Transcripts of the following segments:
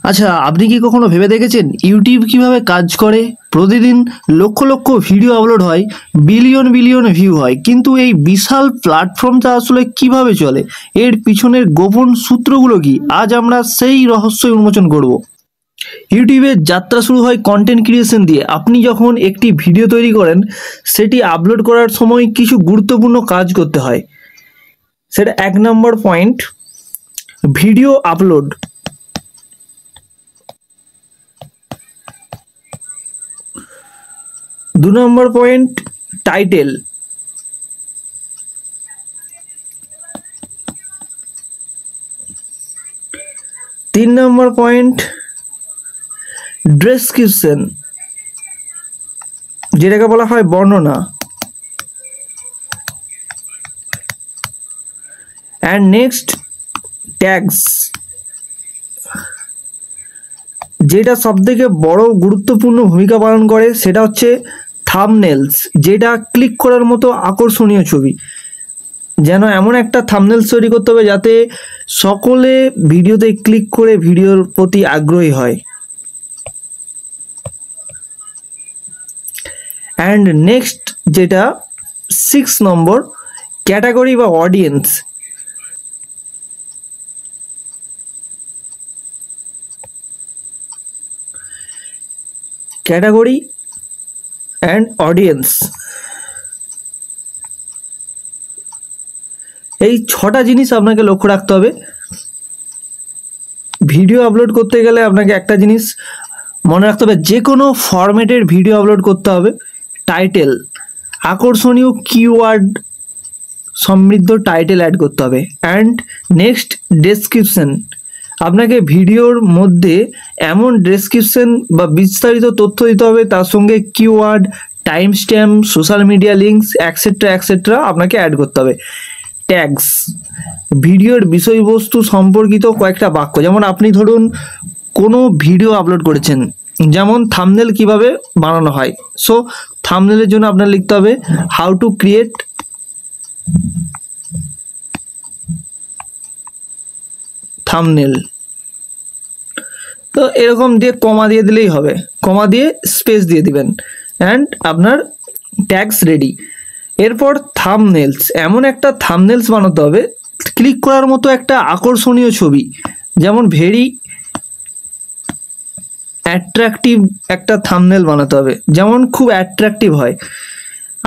আচ্ছা, আপনি কি কখনো ভেবে দেখেছেন ইউটিউব কিভাবে কাজ করে? প্রতিদিন লক্ষ লক্ষ ভিডিও আপলোড হয়, বিলিয়ন বিলিয়ন ভিউ হয়, কিন্তু এই বিশাল প্ল্যাটফর্মটা আসলে কিভাবে চলে? এর পিছনের গোপন সূত্রগুলো কি? আজ আমরা সেই রহস্যই উন্মোচন করব। ইউটিউবের যাত্রা শুরু হয় কন্টেন্ট ক্রিয়েশন দিয়ে। আপনি যখন একটি ভিডিও তৈরি করেন, সেটি আপলোড করার সময় কিছু গুরুত্বপূর্ণ কাজ করতে হয়। সেটা 1 নম্বর পয়েন্ট, ভিডিও আপলোড। 2 নম্বর পয়েন্ট, টাইটেল। 3 নম্বর পয়েন্ট, ডেসক্রিপশন, যেটাকে বলা হয় বর্ণনা। অ্যান্ড নেক্সট, ট্যাগস, যেটা সবথেকে বড় গুরুত্বপূর্ণ ভূমিকা পালন করে সেটা হচ্ছে থাম্বনেলস, যেটা ক্লিক করার মতো আকর্ষণীয় ছবি। যেন এমন একটা থাম্বনেলস তৈরি করতে হবে যাতে সকলে ভিডিওতে ক্লিক করে ভিডিওর প্রতি আগ্রহী হয়। অ্যান্ড নেক্সট যেটা 6 নম্বর, ক্যাটাগরি বা অডিয়েন্স। ক্যাটাগরি অ্যান্ড অডিয়েন্স, এই 6টা জিনিস আপনাকে লক্ষ্য রাখতে হবে। ভিডিও আপলোড করতে গেলে আপনাকে একটা জিনিস মনে রাখতে হবে, যে কোনো ফরম্যাটের ভিডিও আপলোড করতে হবে। টাইটেল, আকর্ষণীয় কিওয়ার্ড সমৃদ্ধ টাইটেল অ্যাড করতে হবে। অ্যান্ড নেক্সট, ডেসক্রিপশন, আপনাকে ভিডিওর মধ্যে এমন ডেসক্রিপশন বা বিস্তারিত তথ্য দিতে হবে, তার সঙ্গে keyword, time stamp, social media links et cetera et cetera আপনাকে অ্যাড করতে হবে। ট্যাগস, ভিডিওর বিষয়বস্তু সম্পর্কিত কয়েকটা বাক্য। যেমন আপনি ধরুন কোনো ভিডিও আপলোড করেছেন, যেমন থাম্বনেল কিভাবে বানানো হয়। সো থাম্বনেলের জন্য আপনার লিখতে হবে হাউ টু ক্রিয়েট থাম্বনেল। তো এরকম দিয়ে কমা দিয়ে দিলেই হবে, কমা দিয়ে স্পেস দিয়ে দিবেন, অ্যান্ড আপনার ট্যাগস রেডি। এরপর থাম্বনেলস, এমন একটা থাম্বনেলস বানাতে হবে ক্লিক করার মতো একটা আকর্ষণীয় ছবি, যেমন ভেরি অ্যাট্রাকটিভ একটা থাম্বনেল বানাতে হবে, যেমন খুব অ্যাট্রাকটিভ হয়।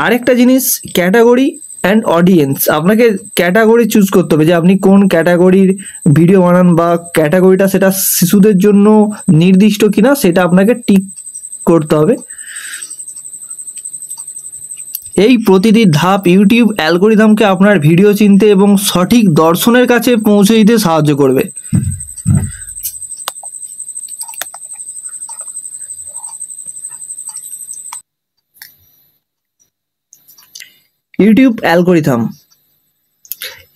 আরেকটা জিনিস, ক্যাটাগরি অ্যান্ড অডিয়েন্স, আপনাকে ক্যাটাগরি চুজ করতে হবে যে আপনি কোন ক্যাটাগরির ভিডিও বানান, বা ক্যাটাগরিটা সেটা শিশুদের জন্য নির্দিষ্ট কিনা সেটা আপনাকে টিক করতে হবে। এই প্রতিটি ধাপ ইউটিউব অ্যালগরিদমকে আপনার ভিডিও চিনতে এবং সঠিক দর্শনের কাছে পৌঁছে দিতে সাহায্য করবে। ইউটিউব অ্যালগরিদম,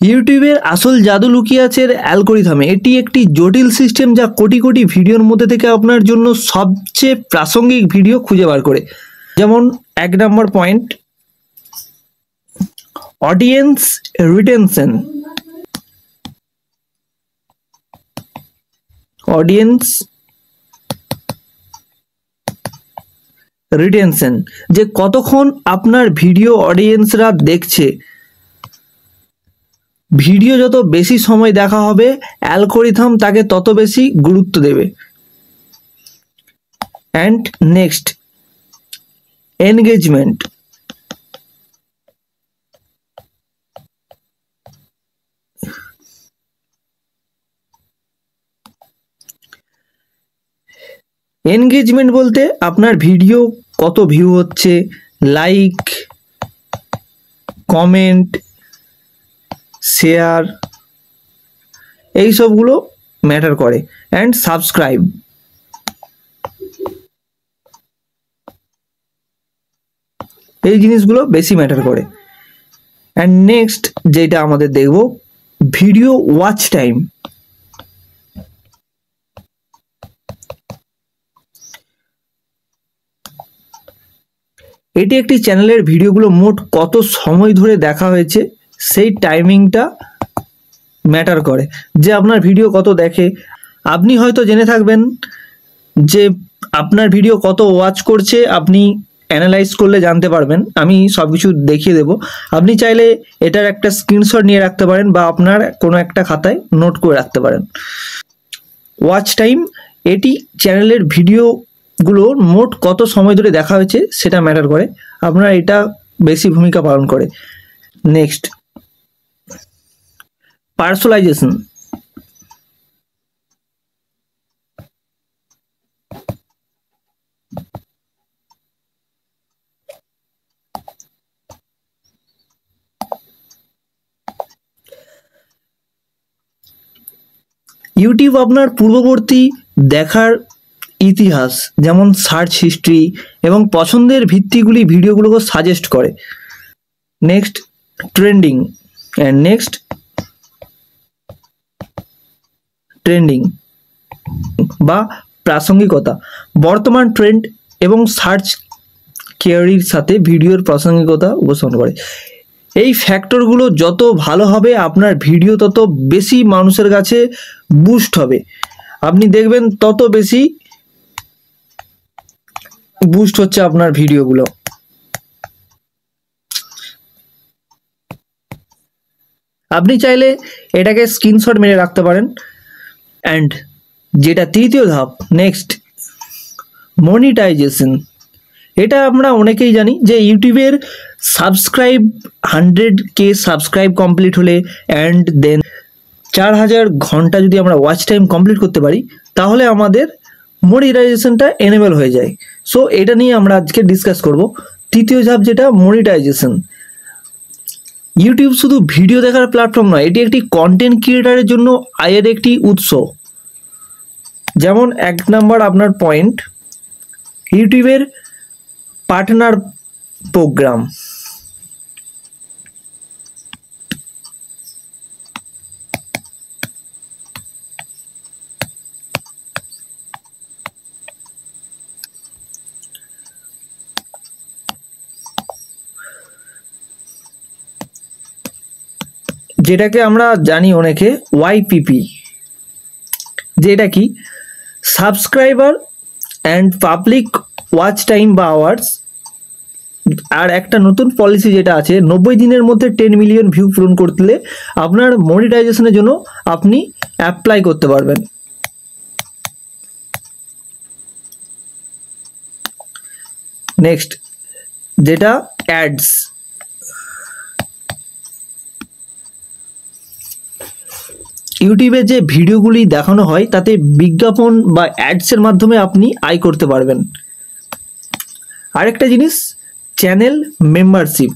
ইউটিউবের আসল জাদু লুকিয়ে আছে অ্যালগরিদমে। এটি একটি জটিল সিস্টেম যা কোটি কোটি ভিডিওর মধ্যে থেকে আপনার জন্য সবচেয়ে প্রাসঙ্গিক ভিডিও খুঁজে বার করে। যেমন 1 নম্বর point, audience retention. Audience retention, যে কতক্ষণ আপনার ভিডিও অডিয়েন্সরা দেখছে। ভিডিও যত বেশি সময় দেখা হবে, অ্যালগরিদম তাকে তত বেশি গুরুত্ব দেবে। And next, engagement. এনগেজমেন্ট বলতে আপনার ভিডিও কত ভিউ হচ্ছে, লাইক, কমেন্ট, শেয়ার, এই সবগুলো ম্যাটার করে। অ্যান্ড সাবস্ক্রাইব, এই জিনিসগুলো বেশি ম্যাটার করে। অ্যান্ড নেক্সট যেটা আমাদের দেখব, ভিডিও ওয়াচ টাইম। এটি একটি চ্যানেলের ভিডিওগুলো মোট কত সময় ধরে দেখা হয়েছে সেই টাইমিংটা ম্যাটার করে, যে আপনার ভিডিও কত দেখে। আপনি হয়তো জেনে থাকবেন যে আপনার ভিডিও কত ওয়াচ করছে, আপনি অ্যানালাইজ করলে জানতে পারবেন। আমি সব কিছু দেখিয়ে দেবো। আপনি চাইলে এটার একটা স্ক্রিনশট নিয়ে রাখতে পারেন বা আপনার কোনো একটা খাতায় নোট করে রাখতে পারেন। ওয়াচ টাইম, এটি চ্যানেলের ভিডিওগুলো মোট কত সময় ধরে দেখা হয়েছে সেটা ম্যাটার করে, আপনার এটা বেশি ভূমিকা পালন করে। Next, personalisation. ইউটিউব আপনার পূর্ববর্তী দেখার ইতিহাস, যেমন সার্চ হিস্ট্রি এবং পছন্দের ভিত্তিগুলি ভিডিওগুলোকে সাজেস্ট করে। Next, trending and next trending বা প্রাসঙ্গিকতা, বর্তমান ট্রেন্ড এবং সার্চ কোয়েরির সাথে ভিডিওর প্রাসঙ্গিকতা উপস্থাপন করে। এই ফ্যাক্টরগুলো যত ভালো হবে আপনার ভিডিও তত বেশি মানুষের কাছে বুস্ট হবে, আপনি দেখবেন তত বেশি বুস্ট হচ্ছে আপনার ভিডিওগুলো। আপনি চাইলে এটাকে স্ক্রিনশট মেরে রাখতে পারেন। অ্যান্ড যেটা তৃতীয় ধাপ, নেক্সট, মনিটাইজেশন। এটা আমরা অনেকেই জানি যে ইউটিউবের সাবস্ক্রাইব 100K সাবস্ক্রাইব কমপ্লিট হলে অ্যান্ড দেন 4000 ঘন্টা যদি আমরা ওয়াচ টাইম কমপ্লিট করতে পারি তাহলে আমাদের মনিটাইজেশনটা এনেবল হয়ে যায়। সো এটা নিয়ে আমরা আজকে ডিসকাস করব। তৃতীয় ধাপ যেটা মনিটাইজেশন। ইউটিউব শুধু ভিডিও দেখার প্ল্যাটফর্ম নয়, এটি একটি কন্টেন্ট ক্রিয়েটারের জন্য আয়ের একটি উৎস। যেমন 1 নাম্বার আপনার পয়েন্ট, ইউটিউবের পার্টনার প্রোগ্রাম। যেটাকে আমরা জানি অনেকে ওয়াইপিপি, যেটা কি subscriber and public watch time বা আওয়ার্স। আর একটা নতুন পলিসি যেটা আছে, 90 দিনের মধ্যে 10 মিলিয়ন ভিউ পূরণ করলে আপনার মনিটাইজেশনের জন্য আপনি অ্যাপ্লাই করতে পারবেন। নেক্সট, যেটা অ্যাডস। ইউটিউবে যে ভিডিওগুলি দেখানো হয় তাতে বিজ্ঞাপন বা অ্যাডসের মাধ্যমে আপনি আয় করতে পারবেন। আরেকটা জিনিস, চ্যানেল মেম্বারশিপ।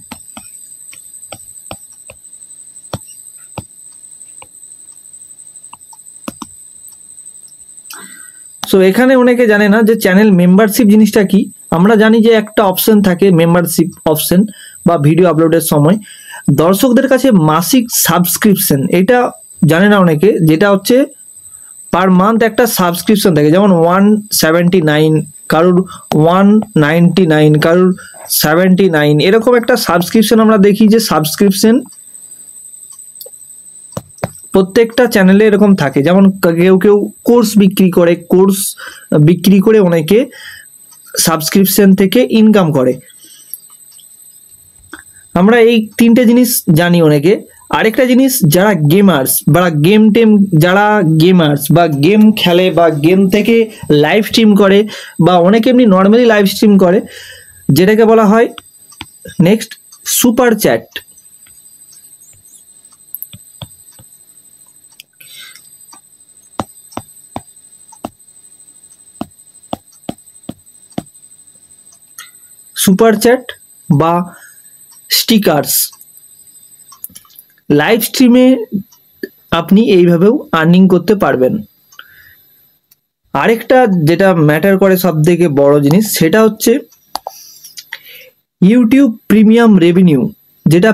সো এখানে অনেকে জানে না যে চ্যানেল মেম্বারশিপ জিনিসটা কি। আমরা জানি যে একটা অপশন থাকে মেম্বারশিপ অপশন বা ভিডিও আপলোডের সময় দর্শকদের কাছে মাসিক সাবস্ক্রিপশন, এটা জানে না অনেকে, যেটা হচ্ছে পার মান্থ একটা সাবস্ক্রিপশন থাকে, যেমন 179, কারুর 199, কারুর 79, এরকম একটা সাবস্ক্রিপশন আমরা দেখি যে সাবস্ক্রিপশন প্রত্যেকটা চ্যানেলে এরকম থাকে। যেমন কেউ কেউ কোর্স বিক্রি করে অনেকে সাবস্ক্রিপশন থেকে ইনকাম করে। আমরা এই 3টে জিনিস জানি অনেকে। আরেকটা জিনিস, যারা গেমার্স বা গেম খেলে বা গেম থেকে লাইভ স্ট্রিম করে বা অনেকে এমনি নর্মালি লাইভ স্ট্রিম করে, যেটাকে বলা হয় next super chat. Super chat বা স্টিকার্স, লাইভ স্ট্রিমে আপনি এইভাবেও আর্নিং করতে পারবেন। আরেকটা যেটা ম্যাটার করে সব থেকে বড় জিনিস, সেটা হচ্ছে ইউটিউব প্রিমিয়াম রেভিনিউ। যেটা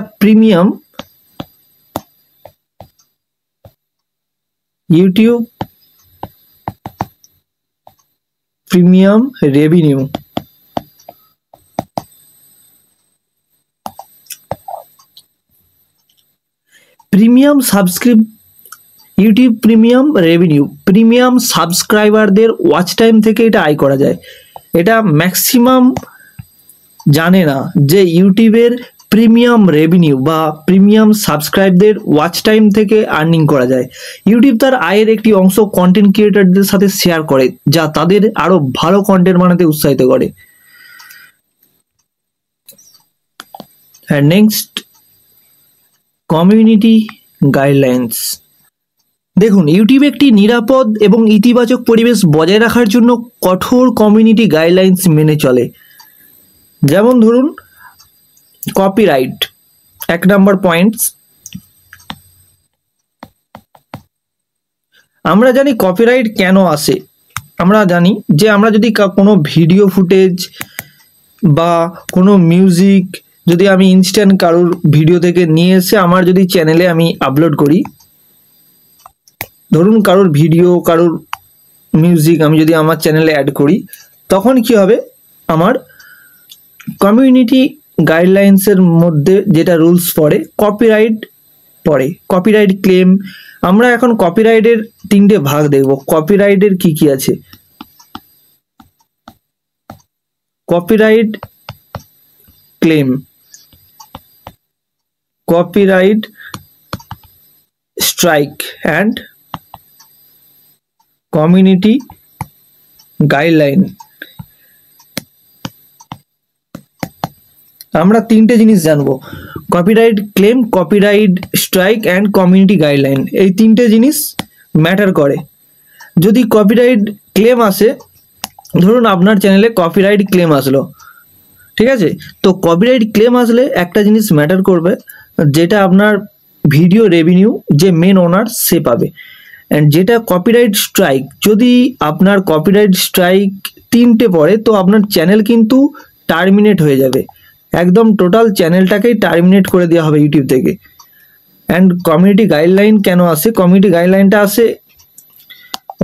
YouTube premium revenue. Premium YouTube premium revenue, premium সাবস্ক্রাইবারদের ওয়াচ টাইম থেকে এটা আয় করা যায়। এটা ম্যাক্সিমাম জানে না যে ইউটিউবের প্রিমিয়াম রেভিনিউ বা প্রিমিয়াম সাবস্ক্রাইবদের ওয়াচ টাইম থেকে আর্নিং করা যায়। ইউটিউব তার আয়ের একটি অংশ কন্টেন্ট ক্রিয়েটরদের সাথে শেয়ার করে, যা তাদের আরো ভালো কন্টেন্ট বানাতে উৎসাহিত করে। Next, community guidelines. দেখুন, ইউটিউব একটি নিরাপদ এবং ইতিবাচক পরিবেশ বজায় রাখার জন্য কঠোর কমিউনিটি গাইডলাইন্স মেনে চলে। যেমন ধরুন, কপিরাইট 1 নম্বর পয়েন্টস। আমরা জানি কপিরাইট কেন আসে। আমরা জানি যে আমরা যদি কোনো ভিডিও ফুটেজ বা কোনো মিউজিক যদি আমি ইনস্ট্যান্ট কারোর ভিডিও থেকে নিয়ে এসে আমার যদি চ্যানেলে আমি আপলোড করি, ধরুন কারোর ভিডিও, কারোর মিউজিক আমি যদি আমার চ্যানেলে অ্যাড করি, তখন কি হবে, আমার কমিউনিটি গাইডলাইন্সের মধ্যে যেটা রুলস পড়ে, কপিরাইট পড়ে, কপিরাইট ক্লেম। আমরা এখন কপিরাইটের 3টে ভাগ দেখব। কপিরাইটের কি কি আছে? Copyright claim, copyright strike and community guideline. আমরা 3টে জিনিস জানবো, copyright claim, copyright strike and community guideline. এই 3টে জিনিস ম্যাটার করে। যদি কপিরাইট ক্লেম আসে, ধরুন আপনার চ্যানেলে কপিরাইট ক্লেম আসলো, ঠিক আছে, তো কপিরাইট ক্লেম আসলে একটা জিনিস ম্যাটার করবে, যেটা আপনার ভিডিও রেভিনিউ যে মেন ওনার সে পাবে। অ্যান্ড যেটা কপিরাইট স্ট্রাইক, যদি আপনার কপিরাইট স্ট্রাইক 3টে পড়ে, তো আপনার চ্যানেল কিন্তু টার্মিনেট হয়ে যাবে, একদম টোটাল চ্যানেলটাকেই টার্মিনেট করে দেওয়া হবে ইউটিউব থেকে। অ্যান্ড কমিউনিটি গাইডলাইন কেন আসে? কমিউনিটি গাইডলাইনটা আসে,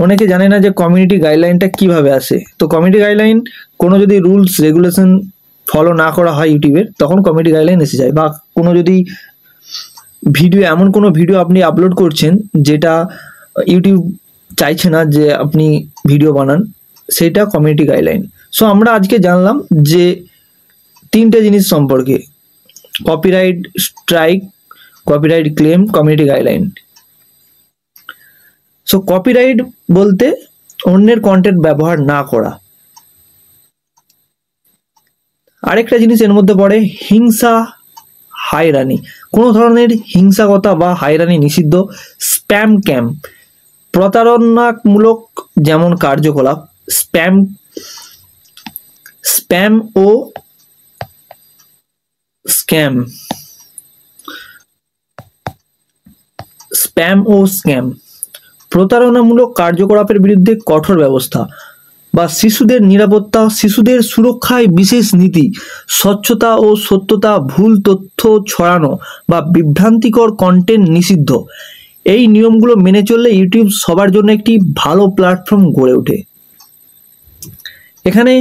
অনেকে জানে না যে কমিউনিটি গাইডলাইনটা কিভাবে আসে। তো কমিউনিটি গাইডলাইন, কোনো যদি রুলস রেগুলেশন ফলো না করা হয় ইউটিউবের, তখন কমিউনিটি গাইডলাইন এসে যায়। বা কোনো যদি ভিডিও, এমন কোনো ভিডিও আপনি আপলোড করছেন যেটা ইউটিউব চাইছে না যে আপনি ভিডিও বানান, সেটা কমিউনিটি গাইডলাইন। সো আমরা আজকে জানলাম যে 3টে জিনিস সম্পর্কে, copyright strike, copyright claim, community guideline. So copyright বলতে অন্যের কন্টেন্ট ব্যবহার না করা। আরেকটা জিনিস এর মধ্যে পড়ে হিংসা, হায়রানি। কোনো ধরনের হিংসাকতা বা হায়রানি নিষিদ্ধ। স্প্যাম ক্যাম্প, প্রতারণামূলক যেমন কার্যকলাপ, স্প্যাম ও স্ক্যাম, প্রতারণামূলক কার্যকলাপের বিরুদ্ধে কঠোর ব্যবস্থা। বা শিশুদের নিরাপত্তা, শিশুদের সুরক্ষায় বিশেষ নীতি, স্বচ্ছতা ও সত্যতা, ভুল তথ্য ছড়ানো বা বিভ্রান্তিকর কন্টেন্ট নিষিদ্ধ। এই নিয়মগুলো মেনে চললে ইউটিউব সবার জন্য একটি ভালো প্ল্যাটফর্ম গড়ে ওঠে। এখানে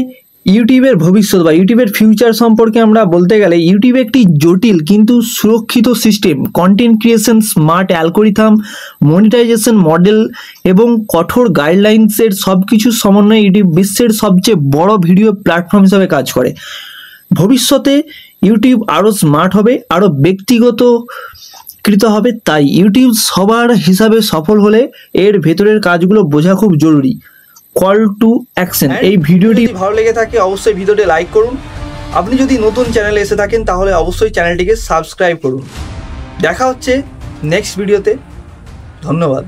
ইউটিউবের ভবিষ্যৎ বা ইউটিউবের ফিউচার সম্পর্কে আমরা বলতে গেলে, ইউটিউব একটি জটিল কিন্তু সুরক্ষিত system. Content creation, smart algorithm, monetisation model এবং কঠোর গাইডলাইন্সের সব কিছুর সমন্বয়ে ইউটিউব বিশ্বের সবচেয়ে বড় ভিডিও প্ল্যাটফর্ম হিসাবে কাজ করে। ভবিষ্যতে ইউটিউব আরও স্মার্ট হবে, আরও ব্যক্তিগতকৃত হবে। তাই ইউটিউব সবার হিসাবে সফল হলে এর ভেতরের কাজগুলো বোঝা খুব জরুরি। Call to action. এই ভিডিওটি ভালো লেগে থাকে অবশ্যই ভিডিওটি লাইক করুন। আপনি যদি নতুন চ্যানেলে এসে থাকেন তাহলে অবশ্যই চ্যানেলটিকে সাবস্ক্রাইব করুন। দেখা হচ্ছে নেক্সট ভিডিওতে। ধন্যবাদ।